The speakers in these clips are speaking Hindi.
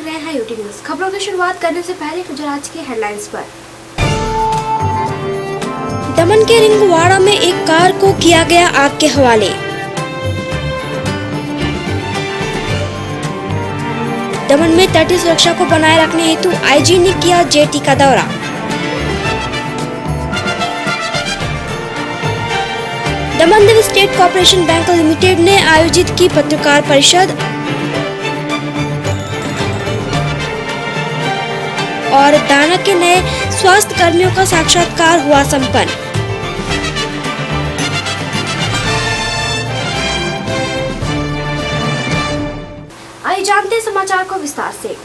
देख रहे हैं यूटी न्यूज। खबरों की शुरुआत करने से पहले नजर आज की हेडलाइंस पर। दमन के रिंगवाड़ा में एक कार को किया गया आग के हवाले। दमन में तटीय सुरक्षा को बनाए रखने हेतु आईजी ने किया जेटी का दौरा। Daman Diu state corporation bank limited ने आयोजित की पत्रकार परिषद। और दाना के नए स्वास्थ्य कर्मियों का साक्षात्कार हुआ संपन्न। आइए जानते हैं समाचार को विस्तार से।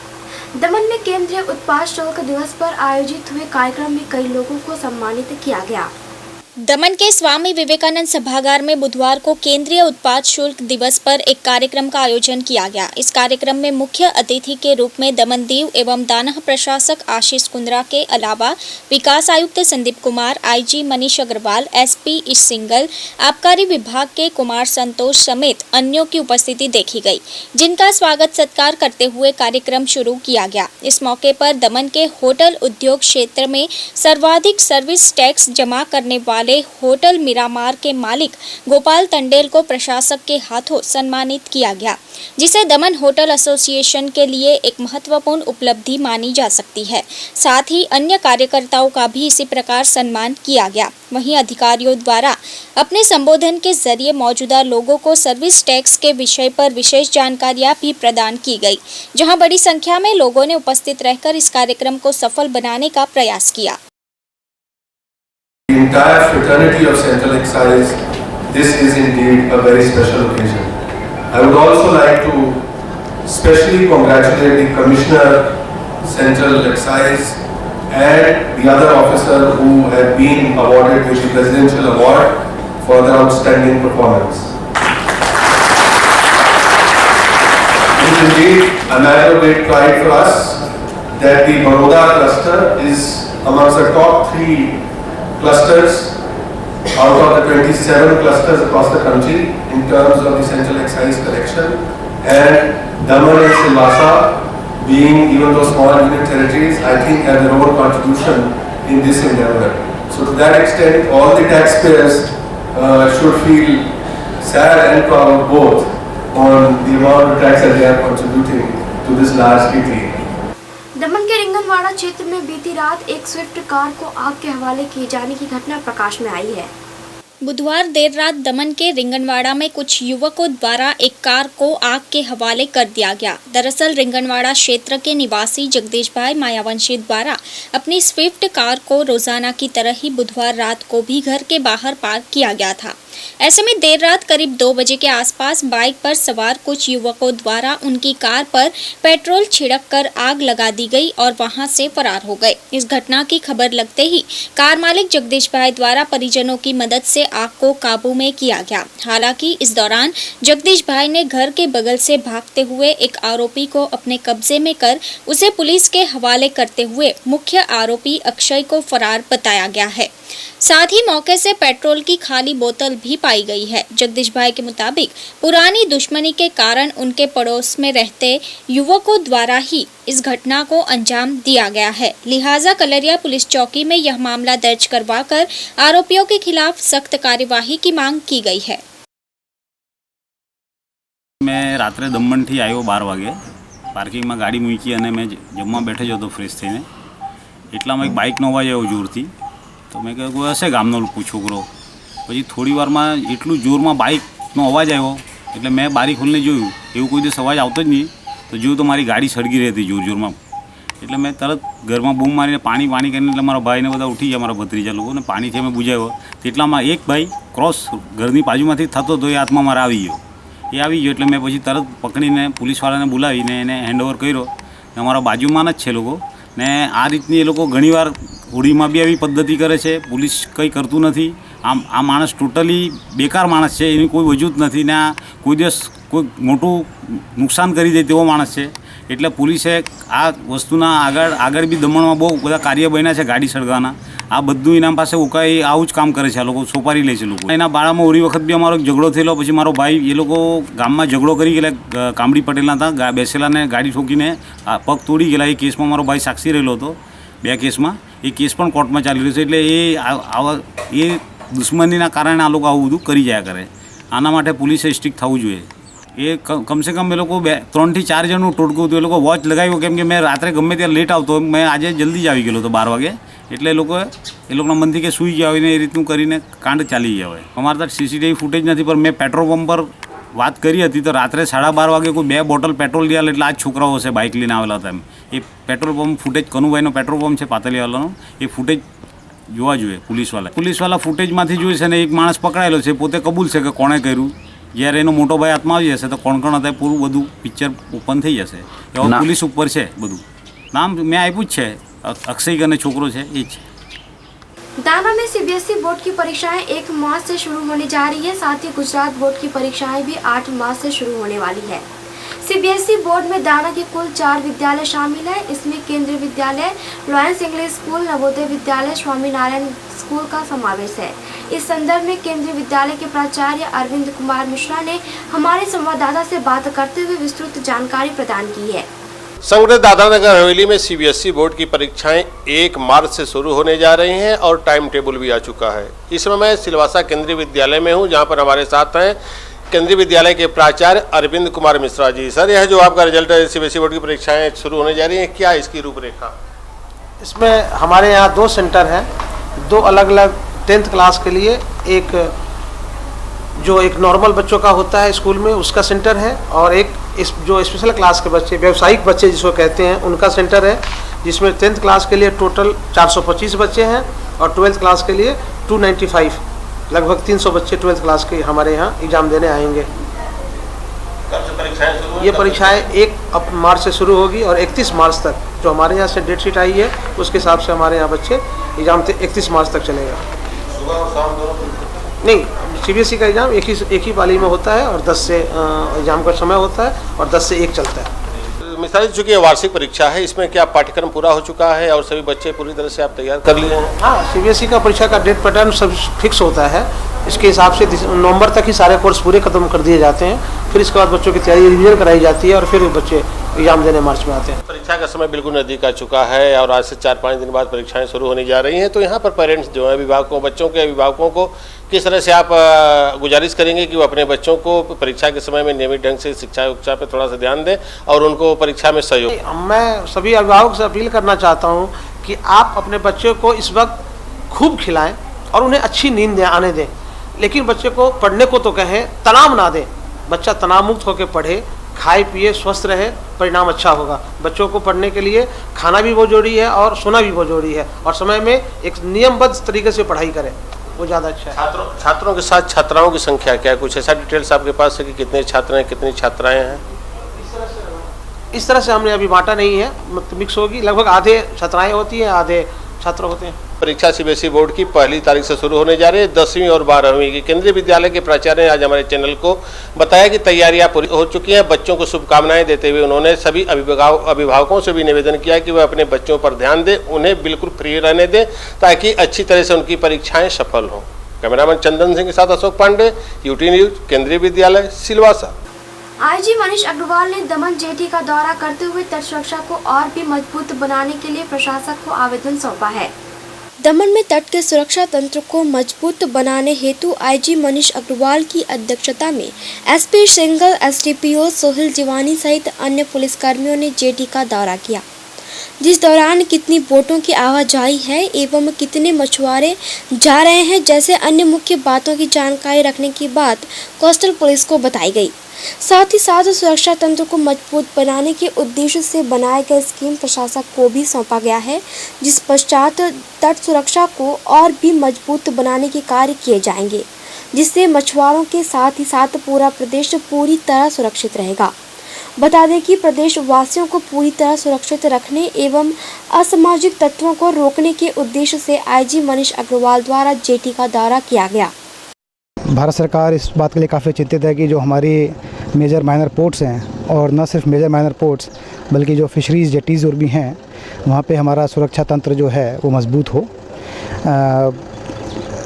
दमन में केंद्रीय उत्पाद शुल्क दिवस पर आयोजित हुए कार्यक्रम में कई लोगों को सम्मानित किया गया। दमन के स्वामी विवेकानंद सभागार में बुधवार को केंद्रीय उत्पाद शुल्क दिवस पर एक कार्यक्रम का आयोजन किया गया। इस कार्यक्रम में मुख्य अतिथि के रूप में दमन दीव एवं दानह प्रशासक आशीष कुंद्रा के अलावा विकास आयुक्त संदीप कुमार, आईजी मनीष अग्रवाल, एसपी इस सिंगल, आबकारी विभाग के कुमार संतोष समेत अन्यों की उपस्थिति देखी गई, जिनका स्वागत सत्कार करते हुए कार्यक्रम शुरू किया गया। इस मौके पर दमन के होटल उद्योग क्षेत्र में सर्वाधिक सर्विस टैक्स जमा करने वाले होटल मिरामार के मालिक गोपाल तंडेल को प्रशासक के हाथों सम्मानित किया गया, जिसे दमन होटल एसोसिएशन के लिए एक महत्वपूर्ण उपलब्धि मानी जा सकती है। साथ ही अन्य कार्यकर्ताओं का भी इसी प्रकार सम्मान किया गया। वहीं अधिकारियों द्वारा अपने संबोधन के जरिए मौजूदा लोगों को सर्विस टैक्स के विषय पर विशेष जानकारियां भी प्रदान की गई, जहां बड़ी संख्या में लोगों ने उपस्थित रहकर इस कार्यक्रम को सफल बनाने का प्रयास किया। The entire fraternity of Central Excise, this is indeed a very special occasion. I would also like to specially congratulate the Commissioner, Central Excise, and the other officer who have been awarded with the Presidential Award for their outstanding performance. It is indeed a matter of great pride for us that the Baroda cluster is amongst the top 3 clusters out of the 27 clusters across the country in terms of the central excise collection, and Daman and Silvassa, being even though small unit territories, I think have their own contribution in this endeavor. So to that extent, all the taxpayers should feel sad and proud both on the amount of tax that they are contributing to this large kitty. दमन के रिंगनवाड़ा क्षेत्र में बीती रात एक स्विफ्ट कार को आग के हवाले किए जाने की घटना प्रकाश में आई है। बुधवार देर रात दमन के रिंगनवाड़ा में कुछ युवकों द्वारा एक कार को आग के हवाले कर दिया गया। दरअसल रिंगनवाड़ा क्षेत्र के निवासी जगदीश भाई मायावंशी द्वारा अपनी स्विफ्ट कार को रोजाना की तरह ही बुधवार रात को भी घर के बाहर पार्क किया गया था। ऐसे में देर रात करीब 2 बजे के आसपास बाइक पर सवार कुछ युवकों द्वारा उनकी कार पर पेट्रोल छिड़क कर आग लगा दी गई और वहां से फरार हो गए। इस घटना की खबर लगते ही कार मालिक जगदीश भाई द्वारा परिजनों की मदद से आग को काबू में किया गया। हालांकि इस दौरान जगदीश भाई ने घर के बगल से भागते हुए एक आरोपी को अपने कब्जे में कर उसे पुलिस के हवाले करते हुए मुख्य आरोपी अक्षय को फरार बताया गया है। साथ ही मौके से पेट्रोल की खाली बोतल भी पाई गई है। जगदीश भाई के मुताबिक पुरानी दुश्मनी के कारण उनके पड़ोस में रहते युवकों द्वारा ही इस घटना को अंजाम दिया गया है। लिहाजा कलरिया पुलिस चौकी में यह मामला दर्ज करवाकर आरोपियों के खिलाफ सख्त कार्यवाही की मांग की गई है। मैं रात्रे दमण थी आयो 12 वागे पार्किंग में गाड़ी मूकी और मैं जमवा बैठे जो तो फ्रेश थी एटला में एक बाइक नो अवाज आव्यो जोरथी तो मैं कहूँ हशे गामनो छोकरो पछी थोड़ी वार में एटलू जोर में बाइकनो अवाज आव्यो एटले मैं बारी खोलीने जोयुं एवुं कोई दिवस अवाज आवतो ज नहीं तो जोयुं तो मारी गाड़ी सळगी रही थी जोर जोर में एटले मैं तरत घर में बूम मारीने पानी पानी करीने एटले मारा भाई ने बधा उठी गया मारा भत्रीजा लोको ने पानी थी अमे बुझाव्यो तेटलामां एक भाई क्रॉस घरनी बाजुमांथी थतो तो ए हाथमां मारा आवी गयो ए आवी गयो एटले मैं पछी तरत पकड़ीने पुलिसवाळाने बोलावीने एने हेन्डओवर कर्यो ने अमारा बाजुमां ज छे लोको ने आ रीतनी ए लोको घणीवार होळीमां बी आवी पद्धति करे छे। पुलिस कंई करतुं नथी। आ माणस टोटली बेकार माणस छे, एनी कोई वजूद नथी ने आ कोई दिवस कोई मोटुं नुकसान करी दे तेवो माणस छे। एटले पुलिसे आ वस्तुना आगळ बी दमणमां बहु बधा कार्य बन्या छे गाड़ी सळगावाना આ બધું એના પાસે ઉકાઈ આવું જ કામ કરે છે, આ લોકો સોપારી લે છે લોકો. એના બાળામાં ઓરી વખત બી અમારો ઝઘડો થયેલો, પછી મારો ભાઈ એ લોકો ગામમાં ઝઘડો કરી ગયેલા, કામડી પટેલના હતા, બેસેલાને ગાડી ઠોકીને પગ તોડી ગયેલા. એ કેસમાં મારો ભાઈ સાક્ષી રહેલો હતો 2 કેસમાં. એ કેસ પણ કોર્ટમાં ચાલી રહ્યો છે. એટલે એ દુશ્મનીના કારણે આ લોકો આવું બધું કરી જાય કરે. આના માટે પોલીસે સ્ટ્રિક્ટ થવું જોઈએ. એ કમસે કમ એ લોકો 3 થી 4 જણનું ટોટકું હતું. એ લોકો વોચ લગાવ્યો, કેમ કે મેં રાત્રે ગમે ત્યારે લેટ આવતો, મેં આજે જલ્દી જ આવી ગયેલો હતો 12 વાગે. એટલે એ લોકોના મનથી કે સૂઈ ગયા હોય ને એ રીતનું કરીને કાંડ ચાલી ગયા હોય. અમારે ત્યાં CCTV ફૂટેજ નથી, પણ મેં પેટ્રોલ પંપ પર વાત કરી હતી તો રાત્રે 12:30 વાગે કોઈ 2 બોટલ પેટ્રોલ લીધા, એટલે આ જ છોકરાઓ હશે બાઇક લઈને આવેલા હતા. એમ એ પેટ્રોલ પંપ ફૂટેજ કનુભાઈનો પેટ્રોલ પંપ છે પાતળીવાલાનો, એ ફૂટેજ જોવા જોઈએ પોલીસવાળા ફૂટેજમાંથી જોઈ છે. ને એક માણસ પકડાયેલો છે, પોતે કબૂલ છે કે કોણે કર્યું. જ્યારે એનો મોટો ભાઈ હાથમાં આવી જશે તો કોણ હતા પૂરું બધું પિક્ચર ઓપન થઈ જશે. એવા પોલીસ ઉપર છે બધું. નામ મેં આપ્યું જ છે, અક્ષય અને છોકરો છે એ જ. दाना में CBSE बोर्ड की परीक्षाएं 1 मार्च से शुरू होने जा रही है। साथ ही गुजरात बोर्ड की परीक्षाएं भी 8 मार्च से शुरू होने वाली है। CBSE बोर्ड में दाना के कुल 4 विद्यालय शामिल है। इसमें केंद्रीय विद्यालय, lions English school, Navodaya Vidyalaya, Swaminarayan school का समावेश है। इस संदर्भ में केंद्रीय विद्यालय के प्राचार्य अरविंद कुमार मिश्रा ने हमारे संवाददाता से बात करते हुए विस्तृत जानकारी प्रदान की है। संग्रह दादानगर हवेली में CBSE बोर्ड की परीक्षाएं 1 मार्च से शुरू होने जा रही हैं और टाइम टेबल भी आ चुका है। इस समय मैं सिलवासा केंद्रीय विद्यालय में हूं, जहां पर हमारे साथ हैं केंद्रीय विद्यालय के प्राचार्य अरविंद कुमार मिश्रा जी। सर, यह जो आपका रिजल्ट है, CBSE बोर्ड की परीक्षाएं शुरू होने जा रही हैं, क्या इसकी रूपरेखा? इसमें हमारे यहाँ 2 सेंटर हैं, 2 अलग अलग 10th क्लास के लिए। एक जो एक नॉर्मल बच्चों का होता है स्कूल में उसका सेंटर है, और एक इस जो स्पेशल क्लास के बच्चे, व्यावसायिक बच्चे जिसको कहते हैं, उनका सेंटर है, जिसमें 10th क्लास के लिए टोटल 425 बच्चे हैं और 12th क्लास के लिए 295, लगभग 300 बच्चे 12th क्लास के हमारे यहाँ एग्ज़ाम देने आएंगे। कब से परीक्षाएं शुरू? ये परीक्षाएं 1 मार्च से शुरू होगी और 31 मार्च तक जो हमारे यहाँ से डेट शीट आई है उसके हिसाब से हमारे यहाँ बच्चे एग्ज़ाम 31 मार्च तक चलेगा। सुबह और शाम दोनों? नहीं, CBSE का एग्ज़ाम एक ही पाली में होता है और 10 से एग्ज़ाम का समय होता है और 10 से 1 चलता है। मिश्रा जी, चूँकि ये वार्षिक परीक्षा है, इसमें क्या पाठ्यक्रम पूरा हो चुका है और सभी बच्चे पूरी तरह से आप तैयार कर लिए हैं? हाँ, CBSE का परीक्षा का डेट पैटर्न सब फिक्स होता है। इसके हिसाब से नवंबर तक ही सारे कोर्स पूरे खत्म कर दिए जाते हैं। फिर इसके बाद बच्चों की तैयारी रिवीजन कराई जाती है और फिर बच्चे एग्जाम देने मार्च में आते हैं। परीक्षा का समय बिल्कुल नज़दीक आ चुका है और आज से 4-5 दिन बाद परीक्षाएं शुरू होने जा रही हैं, तो यहाँ पर पेरेंट्स जो हैं, अभिभावकों, बच्चों के अभिभावकों को किस तरह से आप गुजारिश करेंगे कि वो अपने बच्चों को परीक्षा के समय में नियमित ढंग से शिक्षा उच्चा पर थोड़ा सा ध्यान दें और उनको परीक्षा में सहयोग? मैं सभी अभिभावक से अपील करना चाहता हूँ कि आप अपने बच्चों को इस वक्त खूब खिलाएं और उन्हें अच्छी नींद आने दें, लेकिन बच्चे को पढ़ने को तो कहें, तनाव ना दें। बच्चा तनाव मुक्त होकर पढ़े, खाए पिए, स्वस्थ रहे, परिणाम अच्छा होगा। बच्चों को पढ़ने के लिए खाना भी बहुत जरूरी है और सोना भी बहुत जरूरी है, और समय में एक नियमबद्ध तरीके से पढ़ाई करें, वो ज़्यादा अच्छा है। छात्रों के साथ छात्राओं की संख्या क्या है? कुछ ऐसा डिटेल्स आपके पास है कि कितने छात्र हैं, कितनी छात्राएं हैं? इस तरह से हमने अभी बांटा नहीं है, मतलब मिक्स होगी। लगभग आधे छात्राएं होती हैं, आधे छात्र होते हैं। परीक्षा CBSE बोर्ड की 1 तारीख से शुरू होने जा रही है, 10वीं और 12वीं की। केंद्रीय विद्यालय के प्राचार्य ने आज हमारे चैनल को बताया कि तैयारियां पूरी हो चुकी हैं। बच्चों को शुभकामनाएं देते हुए उन्होंने सभी अभिभावकों से भी निवेदन किया कि वह अपने बच्चों पर ध्यान दें, उन्हें बिल्कुल फ्री रहने दें, ताकि अच्छी तरह से उनकी परीक्षाएं सफल हों। कैमरामैन चंदन सिंह के साथ अशोक पांडे, UT न्यूज, केंद्रीय विद्यालय, सिलवासा। IG मनीष अग्रवाल ने दमन जेटी का दौरा करते हुए तट सुरक्षा को और भी मजबूत बनाने के लिए प्रशासक को आवेदन सौंपा है। दमन में तट के सुरक्षा तंत्र को मजबूत बनाने हेतु IG मनीष अग्रवाल की अध्यक्षता में SP single, SDPO Sohil Jiwani सहित अन्य पुलिसकर्मियों ने जेटी का दौरा किया, जिस दौरान कितनी बोटों की आवाजाही है एवं कितने मछुआरे जा रहे हैं जैसे अन्य मुख्य बातों की जानकारी रखने की बात कोस्टल पुलिस को बताई गई। साथ ही साथ सुरक्षा तंत्र को मजबूत बनाने के उद्देश्य से बनाए गए स्कीम प्रशासक को भी सौंपा गया है, जिस पश्चात तट सुरक्षा को और भी मजबूत बनाने के कार्य किए जाएंगे, जिससे मछुआरों के साथ ही साथ पूरा प्रदेश पूरी तरह सुरक्षित रहेगा। बता दें कि प्रदेश वासियों को पूरी तरह सुरक्षित रखने एवं असामाजिक तत्वों को रोकने के उद्देश्य से IG मनीष अग्रवाल द्वारा जेटी का दौरा किया गया। भारत सरकार इस बात के लिए काफ़ी चिंतित है कि जो हमारी मेजर माइनर पोर्ट्स हैं, और न सिर्फ मेजर माइनर पोर्ट्स बल्कि जो फिशरीज़ जेटीज़ और भी हैं, वहाँ पे हमारा सुरक्षा तंत्र जो है वो मजबूत हो।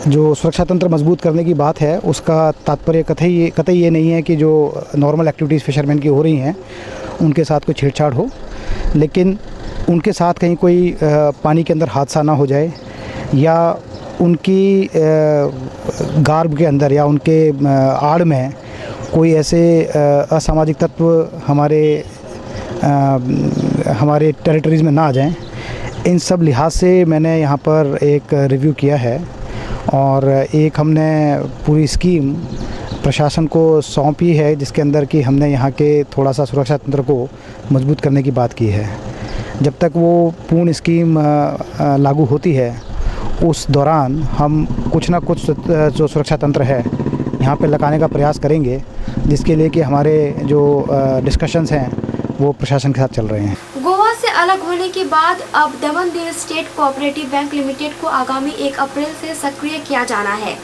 जो सुरक्षा तंत्र मजबूत करने की बात है उसका तात्पर्य कतई ये नहीं है कि जो नॉर्मल एक्टिविटीज़ फिशरमैन की हो रही हैं उनके साथ कोई छेड़छाड़ हो, लेकिन उनके साथ कहीं कोई पानी के अंदर हादसा ना हो जाए या उनकी गार्ब के अंदर या उनके आड़ में कोई ऐसे असामाजिक तत्व हमारे टेरिटरीज़ में ना आ जाएं। इन सब लिहाज से मैंने यहाँ पर एक रिव्यू किया है और एक हमने पूरी स्कीम प्रशासन को सौंपी है जिसके अंदर कि हमने यहाँ के थोड़ा सा सुरक्षा तंत्र को मजबूत करने की बात की है। जब तक वो पूर्ण स्कीम लागू होती है उस दौरान हम कुछ ना कुछ जो सुरक्षा तंत्र है यहाँ पे लगाने का प्रयास करेंगे, जिसके लिए कि हमारे जो डिस्कशंस हैं वो प्रशासन के साथ चल रहे हैं। गोवा से अलग होने के बाद अब Daman Diu state cooperative bank limited को आगामी 1 अप्रैल से सक्रिय किया जाना है।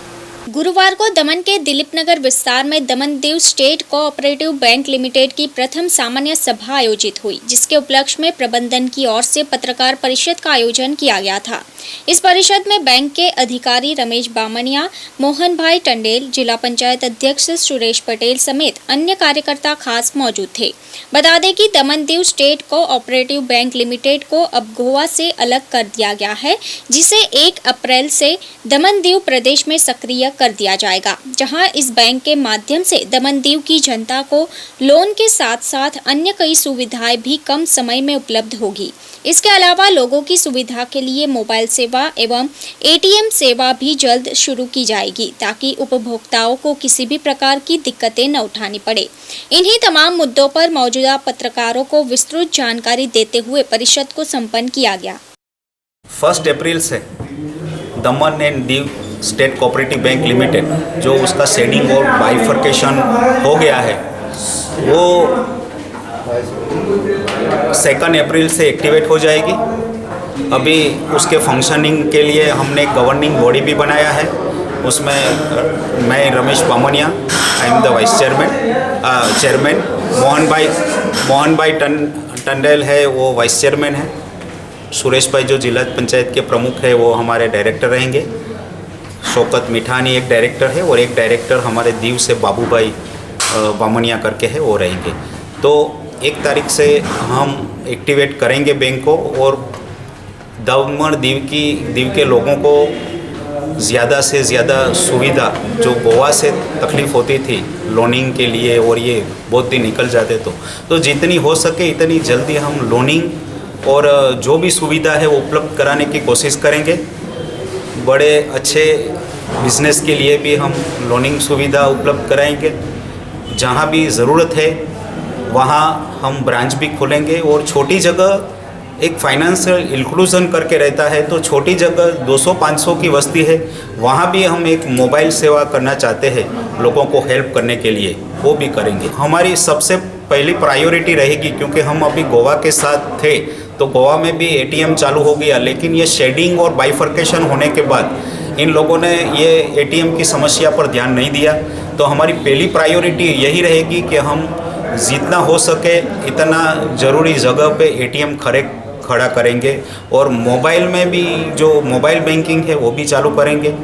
गुरुवार को दमन के दिलीप नगर विस्तार में Daman Diu state cooperative bank limited की प्रथम सामान्य सभा आयोजित हुई, जिसके उपलक्ष्य में प्रबंधन की ओर से पत्रकार परिषद का आयोजन किया गया था। इस परिषद में बैंक के अधिकारी रमेश बामनिया, मोहन भाई टंडेल, जिला पंचायत अध्यक्ष सुरेश पटेल समेत अन्य कार्यकर्ता खास मौजूद थे। बता दें कि Daman Diu state cooperative bank limited को अब गोवा से अलग कर दिया गया है, जिसे 1 अप्रैल से दमन दीव प्रदेश में सक्रिय कर दिया जाएगा, जहां इस बैंक के माध्यम से दमन दीव की जनता को लोन के साथ साथ अन्य कई सुविधाएं भी कम समय में उपलब्ध होगी। इसके अलावा लोगों की सुविधा के लिए मोबाइल सेवा एवं एटीएम सेवा भी जल्द शुरू की जाएगी, ताकि उपभोक्ताओं को किसी भी प्रकार की दिक्कतें न उठानी पड़े। इन्हीं तमाम मुद्दों पर मौजूदा पत्रकारों को विस्तृत जानकारी देते हुए परिषद को संपन्न किया गया। 1 अप्रैल से दमन and Diu state cooperative bank limited जो उसका शेडिंग और बाइफर्केशन हो गया है वो 2 अप्रैल से एक्टिवेट हो जाएगी। अभी उसके फंक्शनिंग के लिए हमने गवर्निंग बॉडी भी बनाया है, उसमें मैं Ramesh Bamniya, I am the vice chairman, Mohan bhai Tandel है वो वाइस चेयरमैन है, सुरेश भाई जो जिला पंचायत के प्रमुख है वो हमारे डायरेक्टर रहेंगे, शौकत मिठानी एक डायरेक्टर है और एक डायरेक्टर हमारे दीव से बाबू भाई बामनिया करके है वो रहेंगे। तो 1 तारीख से हम एक्टिवेट करेंगे बैंक को और दमन दीव के लोगों को ज़्यादा से ज़्यादा सुविधा जो गोवा से तकलीफ़ होती थी लोनिंग के लिए और ये बहुत दिन निकल जाते तो जितनी हो सके इतनी जल्दी हम लोनिंग और जो भी सुविधा है वो उपलब्ध कराने की कोशिश करेंगे। बड़े अच्छे बिजनेस के लिए भी हम लोनिंग सुविधा उपलब्ध कराएंगे। जहाँ भी ज़रूरत है वहाँ हम ब्रांच भी खोलेंगे और छोटी जगह एक फाइनेंशियल इंक्लूजन करके रहता है, तो छोटी जगह 200-500 की वस्ती है वहाँ भी हम एक मोबाइल सेवा करना चाहते हैं लोगों को हेल्प करने के लिए, वो भी करेंगे। हमारी सबसे पहली प्रायोरिटी रहेगी क्योंकि हम अभी गोवा के साथ थे तो गोवा में भी एटीएम चालू हो गया, लेकिन ये शेडिंग और बाइफर्केशन होने के बाद इन लोगों ने ये एटीएम की समस्या पर ध्यान नहीं दिया। तो हमारी पहली प्रायोरिटी यही रहेगी कि हम जितना हो सके इतना ज़रूरी जगह पे एटीएम खड़ा करेंगे और मोबाइल में भी जो मोबाइल बैंकिंग है वो भी चालू करेंगे।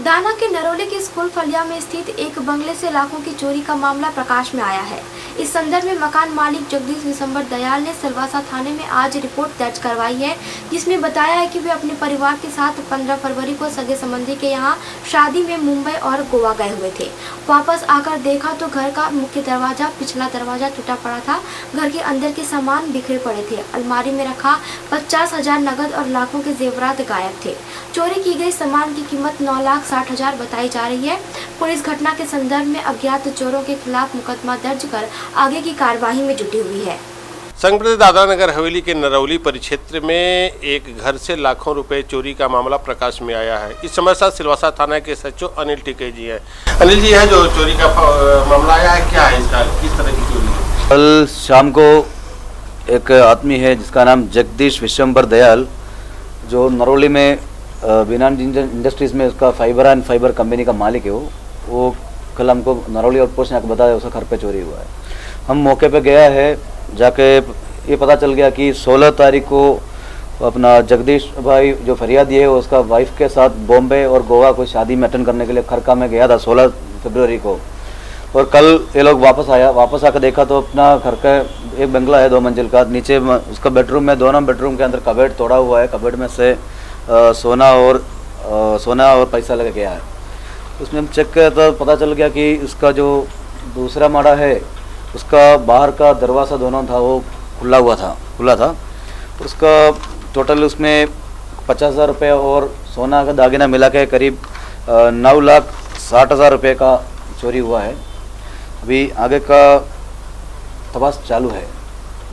दाना के नरोली के स्कूल फलिया में स्थित एक बंगले से लाखों की चोरी का मामला प्रकाश में आया है। इस संदर्भ में मकान मालिक जगदीश विशंबर दयाल ने सिलवासा थाने में आज रिपोर्ट दर्ज करवाई है, जिसमें बताया है कि वे अपने परिवार के साथ 15 फरवरी को सगे संबंधी के यहां शादी में मुंबई और गोवा गए हुए थे। वापस आकर देखा तो घर का मुख्य दरवाजा, पिछला दरवाजा टूटा पड़ा था। घर के अंदर के सामान बिखरे पड़े थे। अलमारी में रखा 50,000 नगद और लाखों के जेवरात गायब थे। चोरी की गई सामान की कीमत 9,60,000 बताई जा रही है। पुलिस घटना के संदर्भ में अज्ञात चोरों के खिलाफ मुकदमा दर्ज कर आगे की कार्यवाही में जुटी हुई है। संघ प्रदेश दादरा नगर हवेली के नरौली परिक्षेत्र में एक घर से लाखों रुपए चोरी का मामला प्रकाश में आया है। इस समय साथ सिलवासा थाना के सचिव अनिल टिके जी हैं। अनिल जी, है जो चोरी का मामला आया है, क्या है इसका, किस तरह की चोरी है? कल शाम को एक आदमी है जिसका नाम जगदीश विशंबर दयाल, जो नरौली में विनान इंडस्ट्रीज में उसका फाइबर कंपनी का मालिक है। वो कल हमको नरौली और पोस्ट ने आकर बताया उसका घर पे चोरी हुआ है। हम मौके पे गया है, जाके ये पता चल गया कि 16 तारीख को अपना जगदीश भाई जो फरियादी है उसका वाइफ के साथ बॉम्बे और गोवा कोई शादी में अटेंड करने के लिए खरका में गया था 16 फरवरी को। और कल ये लोग वापस आकर देखा तो अपना घर का एक बंगला है 2 मंजिल का, नीचे उसका बेडरूम में, दोनों बेडरूम के अंदर कबर्ड तोड़ा हुआ है, कबर्ड में से सोना और पैसा लगा गया है। उसमें हम चेक किया तो पता चल गया कि उसका जो दूसरा माड़ा है उसका बाहर का दरवाज़ा दोनों था वो खुला था। उसका टोटल उसमें 50,000 रुपये और सोना का दागिना मिला के करीब 9,60,000 रुपये का चोरी हुआ है। अभी आगे का तपास चालू है।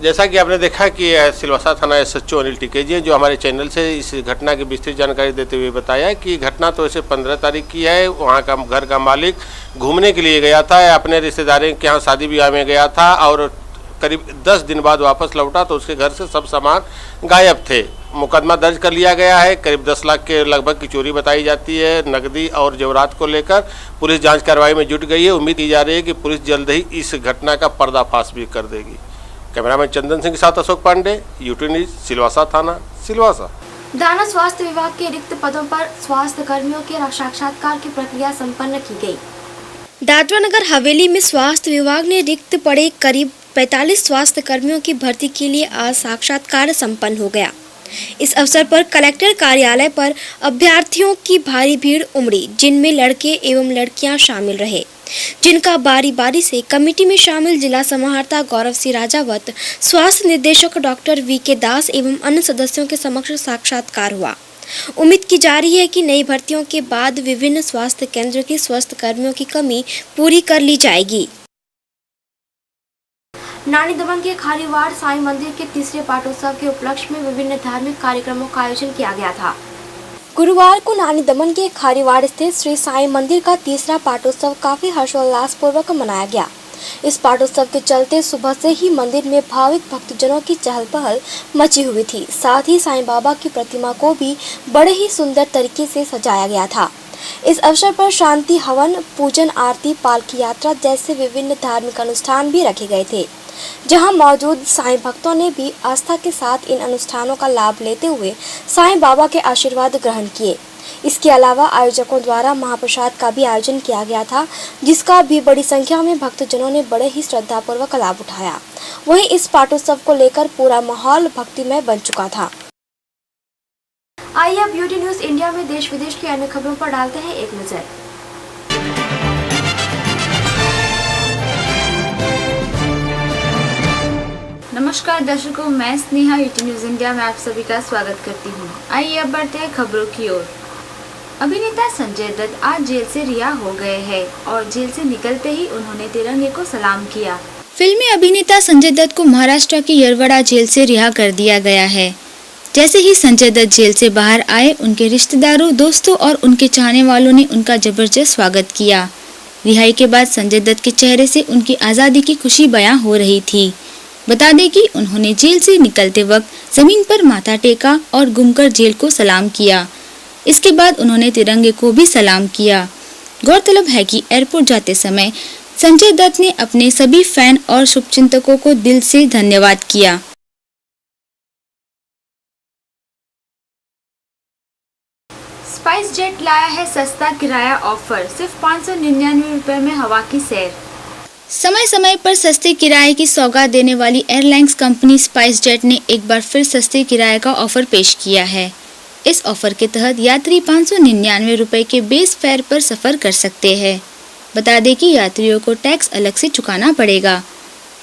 जैसा कि आपने देखा कि सिलवासा थाना SHO अनिल टिकेजी जो हमारे चैनल से इस घटना की विस्तृत जानकारी देते हुए बताया कि घटना तो ऐसे 15 तारीख की है। वहाँ का घर का मालिक घूमने के लिए गया था, अपने रिश्तेदारों के यहाँ शादी ब्याह में गया था और करीब 10 दिन बाद वापस लौटा तो उसके घर से सब सामान गायब थे। मुकदमा दर्ज कर लिया गया है। करीब 10 लाख के लगभग की चोरी बताई जाती है। नकदी और जेवरात को लेकर पुलिस जांच कार्रवाई में जुट गई है। उम्मीद की जा रही है कि पुलिस जल्द ही इस घटना का पर्दाफाश भी कर देगी। कैमरामैन चंदन सिंह के साथ अशोक पांडे, यूटी न्यूज, सिलवासा थाना, सिलवासा। दाना स्वास्थ्य विभाग के रिक्त पदों पर स्वास्थ्य कर्मियों के साक्षात्कार की प्रक्रिया संपन्न की गई। दादरा नगर हवेली में स्वास्थ्य विभाग ने रिक्त पड़े करीब 45 स्वास्थ्य कर्मियों की भर्ती के लिए आज साक्षात्कार संपन्न हो गया। इस अवसर पर कलेक्टर कार्यालय पर अभ्यर्थियों की भारी भीड़ उमड़ी, जिनमें लड़के एवं लड़कियां शामिल रहे, जिनका बारी बारी से कमेटी में शामिल जिला समाहर्ता गौरव सिंह राजावत, स्वास्थ्य निदेशक डॉक्टर VK दास एवं अन्य सदस्यों के समक्ष साक्षात्कार हुआ। उम्मीद की जा रही है कि नई भर्तियों के बाद विभिन्न स्वास्थ्य केंद्रों के स्वास्थ्य कर्मियों की कमी पूरी कर ली जाएगी। नानी दमन के खारीवाड़ साईं मंदिर के तीसरे पाटोत्सव के उपलक्ष्य में विभिन्न धार्मिक कार्यक्रमों का आयोजन किया गया था। गुरुवार को नानी दमन के खारीवाड़ स्थित श्री साईं मंदिर का तीसरा पाटोत्सव काफी हर्षोल्लास पूर्वक मनाया गया। इस पाटोत्सव के चलते सुबह से ही मंदिर में भाविक भक्तजनों की चहल पहल मची हुई थी। साथ ही साईं बाबा की प्रतिमा को भी बड़े ही सुंदर तरीके से सजाया गया था। इस अवसर पर शांति हवन, पूजन, आरती, पालकी यात्रा जैसे विभिन्न धार्मिक अनुष्ठान भी रखे गए थे, जहां मौजूद साईं भक्तों ने भी आस्था के साथ इन अनुष्ठानों का लाभ लेते हुए साईं बाबा के आशीर्वाद ग्रहण किए। इसके अलावा आयोजकों द्वारा महाप्रसाद का भी आयोजन किया गया था, जिसका भी बड़ी संख्या में भक्तजनों ने बड़े ही श्रद्धापूर्वक लाभ उठाया। वहीं इस पाटोत्सव को लेकर पूरा माहौल भक्तिमय बन चुका था। आइए अब ब्यूटी न्यूज इंडिया में देश विदेश की अन्य खबरों पर डालते हैं एक नजर। नमस्कार दर्शकों, मैं स्नेहा यूटी न्यूज इंडिया में आप सभी का स्वागत करती हूँ। आइए अब बढ़ते हैं खबरों की ओर। अभिनेता संजय दत्त आज जेल से रिहा हो गए हैं और जेल से निकलते ही उन्होंने तिरंगे को सलाम किया। फिल्मी अभिनेता संजय दत्त को महाराष्ट्र की यरवड़ा जेल से रिहा कर दिया गया है। जैसे ही संजय दत्त जेल से बाहर आए, उनके रिश्तेदारों, दोस्तों और उनके चाहने वालों ने उनका जबरदस्त स्वागत किया। रिहाई के बाद संजय दत्त के चेहरे से उनकी आज़ादी की खुशी बयां हो रही थी। बता दें कि उन्होंने जेल से निकलते वक्त जमीन पर माथा टेका और घूमकर जेल को सलाम किया। इसके बाद उन्होंने तिरंगे को भी सलाम किया। गौरतलब है कि एयरपोर्ट जाते समय संजय दत्त ने अपने सभी फैन और शुभचिंतकों को दिल से धन्यवाद किया। स्पाइस जेट लाया है सस्ता किराया ऑफर, सिर्फ 599 रुपए में हवा की सैर। समय समय पर सस्ते किराए की सौगात देने वाली एयरलाइंस कंपनी स्पाइस जेट ने एक बार फिर सस्ते किराए का ऑफर पेश किया है। इस ऑफर के तहत यात्री 599 रुपए के बेस फेयर पर सफर कर सकते हैं। बता दें कि यात्रियों को टैक्स अलग से चुकाना पड़ेगा।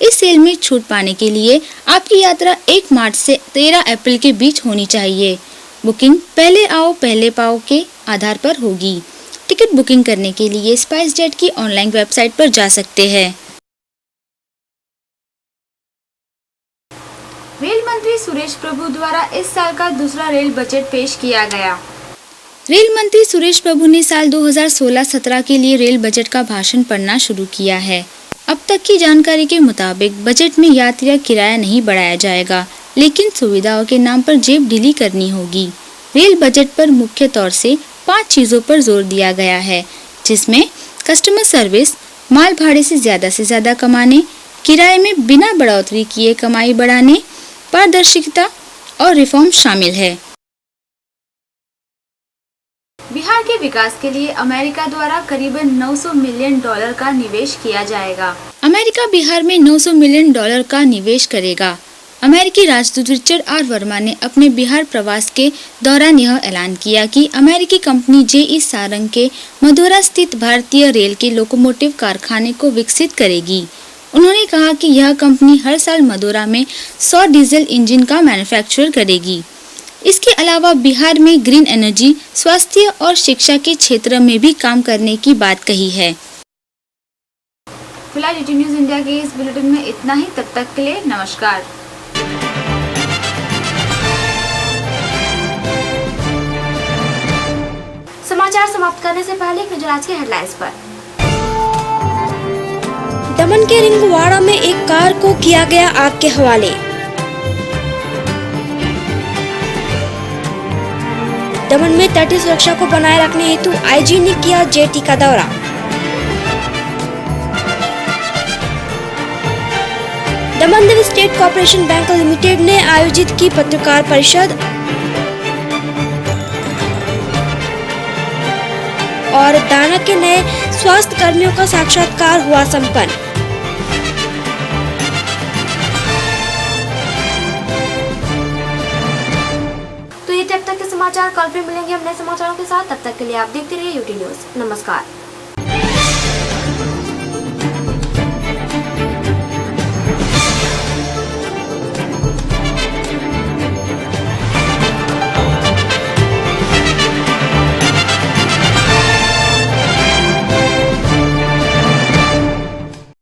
इस सेल में छूट पाने के लिए आपकी यात्रा 1 मार्च से 13 अप्रैल के बीच होनी चाहिए। बुकिंग पहले आओ पहले पाओ के आधार पर होगी। टिकट बुकिंग करने के लिए स्पाइस जेट की ऑनलाइन वेबसाइट पर जा सकते हैं। रेल मंत्री सुरेश प्रभु द्वारा इस साल का दूसरा रेल बजट पेश किया गया। रेल मंत्री सुरेश प्रभु ने साल 2016-17 के लिए रेल बजट का भाषण पढ़ना शुरू किया है। अब तक की जानकारी के मुताबिक बजट में यात्रियों किराया नहीं बढ़ाया जाएगा, लेकिन सुविधाओं के नाम पर जेब ढीली करनी होगी। रेल बजट पर मुख्य तौर से 5 चीजों पर जोर दिया गया है, जिसमें कस्टमर सर्विस, माल भाड़े से ज्यादा कमाने, किराए में बिना बढ़ोतरी किए कमाई बढ़ाने, पारदर्शिता और रिफॉर्म शामिल है। बिहार के विकास के लिए अमेरिका द्वारा करीबन $900 मिलियन का निवेश किया जाएगा। अमेरिका बिहार में $900 मिलियन का निवेश करेगा। अमेरिकी राजदूत रिचर्ड आर वर्मा ने अपने बिहार प्रवास के दौरान यह ऐलान किया कि अमेरिकी कंपनी JE सारंग के मधुरा स्थित भारतीय रेल के लोकोमोटिव कारखाने को विकसित करेगी। उन्होंने कहा कि यह कंपनी हर साल मधुरा में 100 डीजल इंजन का मैन्युफैक्चर करेगी। इसके अलावा बिहार में ग्रीन एनर्जी, स्वास्थ्य और शिक्षा के क्षेत्र में भी काम करने की बात कही है। फिलहाल यूटी न्यूज इंडिया के इस बुलेटिन में इतना ही। तब तक के लिए नमस्कार। समाचार समाप्त करने से पहले एक नजर आज के हेडलाइंस पर। दमन के रिंगवाड़ा में एक कार को किया गया आग के हवाले। दमन में तटीय सुरक्षा को बनाए रखने हेतु IG ने किया जेटी का दौरा। Daman Diu state corporation bank limited ने आयोजित की पत्रकार परिषद। और दाना के नए स्वास्थ्य कर्मियों का साक्षात्कार हुआ संपन्न। तो ये तब तक के समाचार, कल फिर मिलेंगे हम नए समाचारों के साथ। तब तक के लिए आप देखते रहिए यूटी न्यूज। नमस्कार।